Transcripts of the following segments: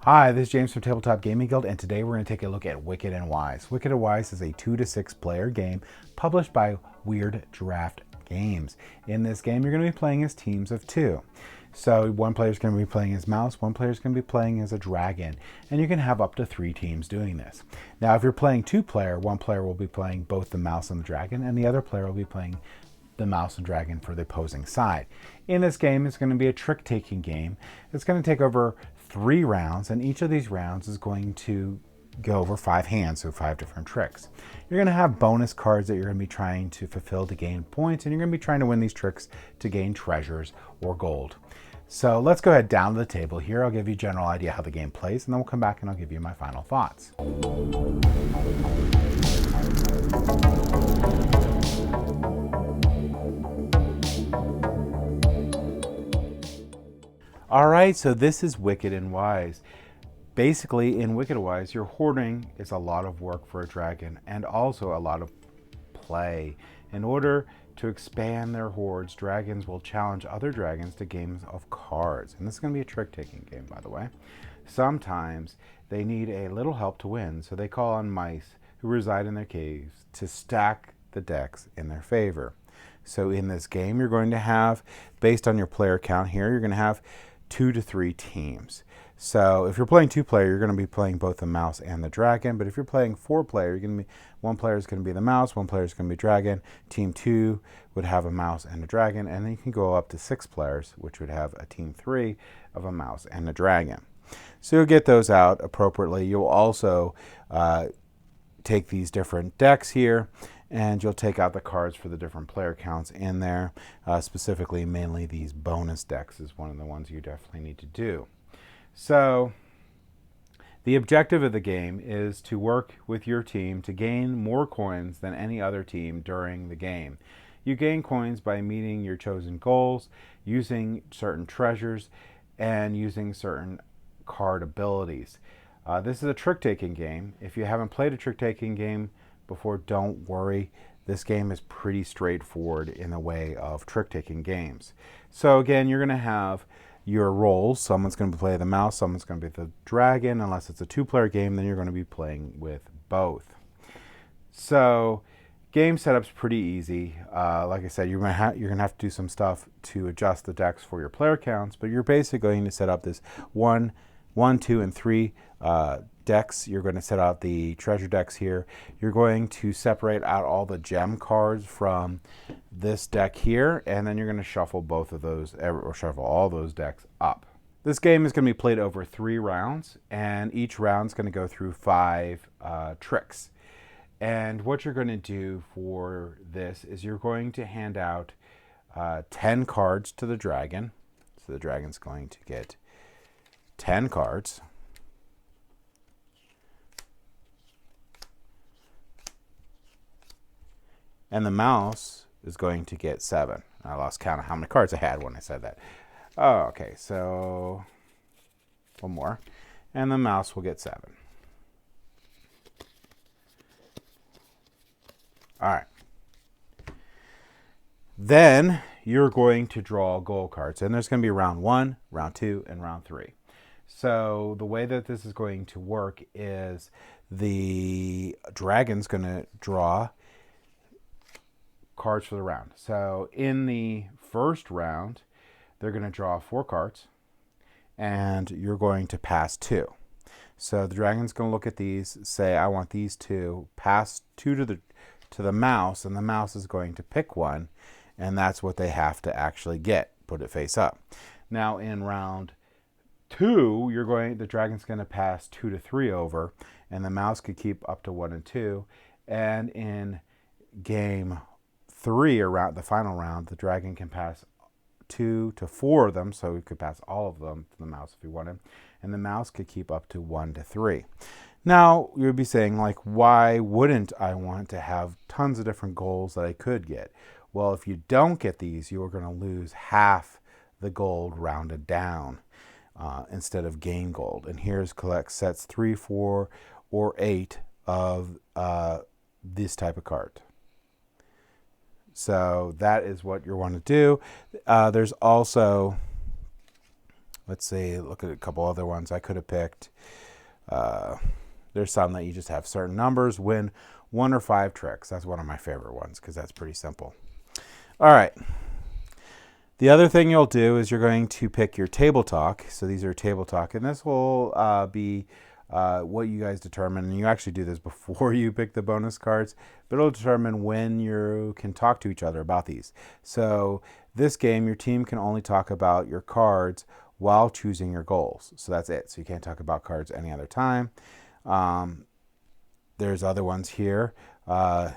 Hi, this is James from Tabletop Gaming Guild, and today we're going to take a look at Wicked and Wise. Wicked and Wise is a 2 to 6 player game published by Weird Draft Games. In this game, you're going to be playing as teams of 2. So one player is going to be playing as mouse, one player is going to be playing as a dragon, and you can have up to 3 teams doing this. Now, if you're playing 2-player, one player will be playing both the mouse and the dragon, and the other player will be playing the mouse and dragon for the opposing side. In this game, it's going to be a trick-taking game. It's going to take over 3 rounds, and each of these rounds is going to go over 5 hands, so 5 different tricks. You're going to have bonus cards that you're going to be trying to fulfill to gain points, and you're going to be trying to win these tricks to gain treasures or gold. So let's go ahead down to the table here. I'll give you a general idea how the game plays, and then we'll come back and I'll give you my final thoughts. All right, so this is Wicked and Wise. Basically, in Wicked and Wise, your hoarding is a lot of work for a dragon and also a lot of play. In order to expand their hoards, dragons will challenge other dragons to games of cards. And this is going to be a trick-taking game, by the way. Sometimes they need a little help to win, so they call on mice who reside in their caves to stack the decks in their favor. So in this game, you're going to have, based on your player count here, you're going to have 2 to 3 teams. So if you're playing 2-player, you're going to be playing both the mouse and the dragon. But if you're playing 4-player, you're going to be, one player is going to be the mouse, one player is going to be dragon. Team 2 would have a mouse and a dragon, and then you can go up to 6 players, which would have a team 3 of a mouse and a dragon. So you'll get those out appropriately. You'll also take these different decks here, and you'll take out the cards for the different player counts in there. Specifically, mainly these bonus decks is one of the ones you definitely need to do. So the objective of the game is to work with your team to gain more coins than any other team during the game. You gain coins by meeting your chosen goals, using certain treasures, and using certain card abilities. This is a trick-taking game. If you haven't played a trick-taking game before, don't worry. This game is pretty straightforward in the way of trick-taking games. So again, you're going to have your roles. Someone's going to play the mouse, someone's going to be the dragon. Unless it's a 2-player game, then you're going to be playing with both. So game setup's pretty easy. Like I said, you're going to have to do some stuff to adjust the decks for your player counts, but you're basically going to set up this 1, 2, and 3 decks. You're going to set out the treasure decks here. You're going to separate out all the gem cards from this deck here, and then you're going to shuffle both of those, or shuffle all those decks up. This game is going to be played over 3 rounds, and each round is going to go through 5 tricks. And what you're going to do for this is you're going to hand out 10 cards to the dragon. So the dragon's going to get 10 cards. And the mouse is going to get 7. I lost count of how many cards I had when I said that. Oh, okay, so one more. And the mouse will get 7. All right. Then you're going to draw gold cards. And there's going to be round 1, round 2, and round 3. So the way that this is going to work is the dragon's going to draw cards for the round. So in the first round, they're going to draw 4 cards, and you're going to pass 2. So the dragon's going to look at these, say, I want these 2, pass 2 to the mouse, and the mouse is going to pick one, and that's what they have to actually get. Put it face up. Now in round 2, the dragon's going to pass 2 to 3 over, and the mouse could keep up to 1 and 2. And in game 3, around the final round, the dragon can pass 2 to 4 of them, so he could pass all of them to the mouse if he wanted, and the mouse could keep up to 1 to 3. Now you would be saying, like, why wouldn't I want to have tons of different goals that I could get? Well, if you don't get these, you are going to lose half the gold rounded down instead of gain gold. And here's collect sets 3, 4, or 8 of this type of card. So that is what you want to do. There's also Let's see, look at a couple other ones I could have picked. There's some that you just have certain numbers, win 1 or 5 tricks. That's one of my favorite ones because that's pretty simple. All right. The other thing you'll do is you're going to pick your table talk. So these are table talk, and this will be what you guys determine. And you actually do this before you pick the bonus cards, but it'll determine when you can talk to each other about these. So this game, your team can only talk about your cards while choosing your goals. So that's it. So you can't talk about cards any other time. There's other ones here. While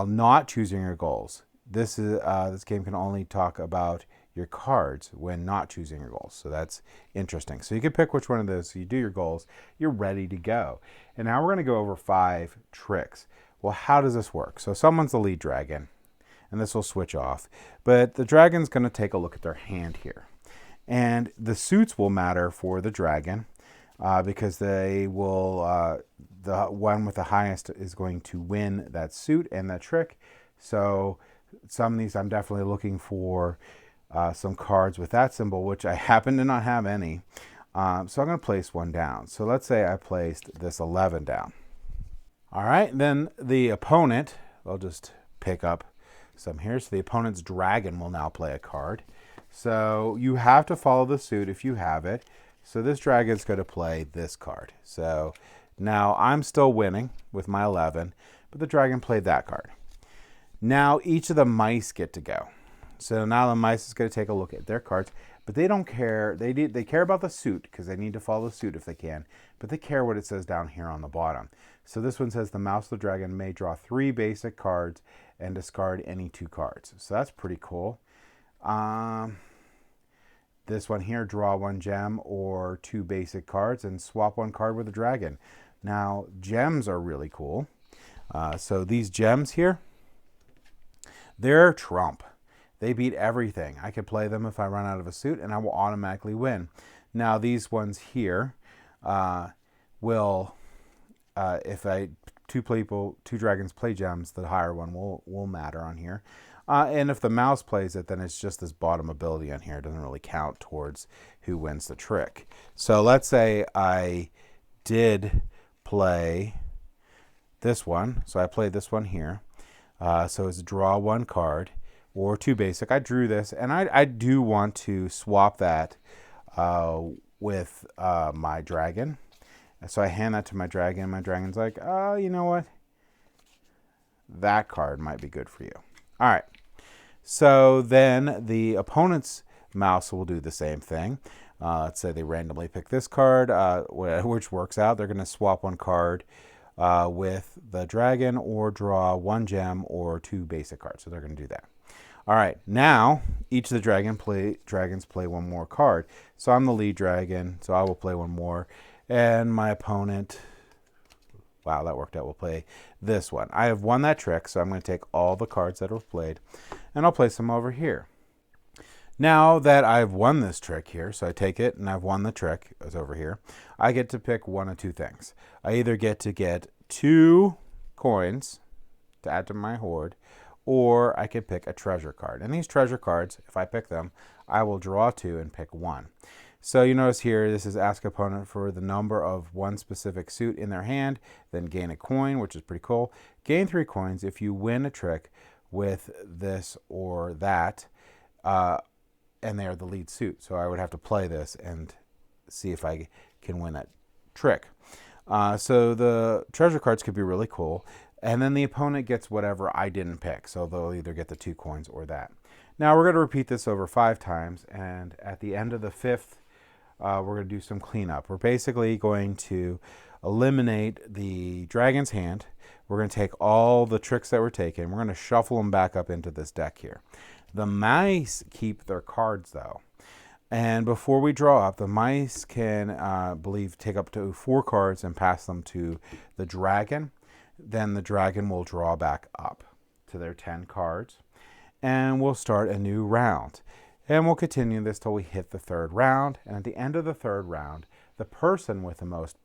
not choosing your goals. This game can only talk about your cards when not choosing your goals. So that's interesting. So you can pick which one of those. So you do your goals, you're ready to go. And now we're going to go over 5 tricks. Well, how does this work? So someone's the lead dragon, and this will switch off. But the dragon's going to take a look at their hand here. And the suits will matter for the dragon because they will, the one with the highest is going to win that suit and that trick. So some of these I'm definitely looking for some cards with that symbol, which I happen to not have any. So I'm going to place one down. So let's say I placed this 11 down. All right, then the opponent, I'll just pick up some here. So the opponent's dragon will now play a card. So you have to follow the suit if you have it. So this dragon's going to play this card. So now I'm still winning with my 11, but the dragon played that card. Now each of the mice get to go. So now the mice is going to take a look at their cards, but they don't care. They care about the suit because they need to follow the suit if they can, but they care what it says down here on the bottom. So this one says the mouse of the dragon may draw 3 basic cards and discard any 2 cards. So that's pretty cool. This one here, draw 1 gem or 2 basic cards and swap 1 card with the dragon. Now gems are really cool. So these gems here, they're trump. They beat everything. I could play them if I run out of a suit and I will automatically win. Now these ones here will, if two dragons play gems, the higher one will matter on here. And if the mouse plays it, then it's just this bottom ability on here. It doesn't really count towards who wins the trick. So let's say I did play this one. So I played this one here. So it's draw 1 card or 2 basic. I drew this, and I do want to swap that with my dragon. So I hand that to my dragon, and my dragon's like, oh, you know what? That card might be good for you. All right. So then the opponent's mouse will do the same thing. Let's say they randomly pick this card, which works out. They're going to swap 1 card with the dragon or draw 1 gem or 2 basic cards. So they're going to do that. All right, now each of the dragons play 1 more card. So I'm the lead dragon, so I will play 1 more. And my opponent, wow, that worked out, will play this one. I have won that trick, so I'm going to take all the cards that have played, and I'll place them over here. Now that I've won this trick here, so I take it and I've won the trick, it's over here, I get to pick 1 of 2 things. I either get to get 2 coins to add to my hoard, or I could pick a treasure card. And these treasure cards, if I pick them, I will draw 2 and pick 1. So you notice here, this is ask opponent for the number of 1 specific suit in their hand, then gain a coin, which is pretty cool. Gain 3 coins if you win a trick with this or that, and they are the lead suit. So I would have to play this and see if I can win that trick. So the treasure cards could be really cool. And then the opponent gets whatever I didn't pick. So they'll either get the 2 coins or that. Now we're going to repeat this over 5 times. And at the end of the 5th, we're going to do some cleanup. We're basically going to eliminate the dragon's hand. We're going to take all the tricks that were taken. We're going to shuffle them back up into this deck here. The mice keep their cards though. And before we draw up, the mice can, take up to 4 cards and pass them to the dragon. Then the dragon will draw back up to their 10 cards. And we'll start a new round. And we'll continue this till we hit the 3rd round. And at the end of the 3rd round, the person with the most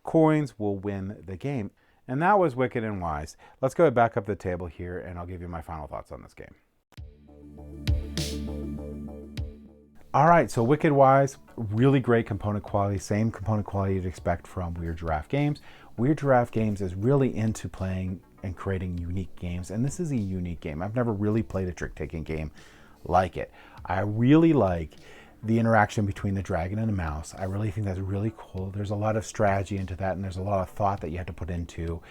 coins will win the game. And that was Wicked and Wise. Let's go back up the table here, and I'll give you my final thoughts on this game. All right, so Wicked Wise, really great component quality, same component quality you'd expect from Weird Giraffe Games. Weird Giraffe Games is really into playing and creating unique games, and this is a unique game. I've never really played a trick-taking game like it. I really like the interaction between the dragon and the mouse. I really think that's really cool. There's a lot of strategy into that, and there's a lot of thought that you have to put into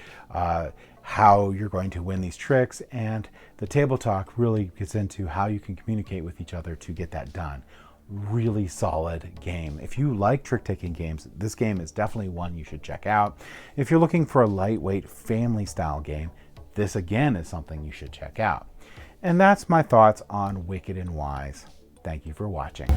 how you're going to win these tricks, and the table talk really gets into how you can communicate with each other to get that done. Really solid game. If you like trick-taking games, this game is definitely one you should check out. If you're looking for a lightweight family style game, this again is something you should check out. And that's my thoughts on Wicked and Wise. Thank you for watching.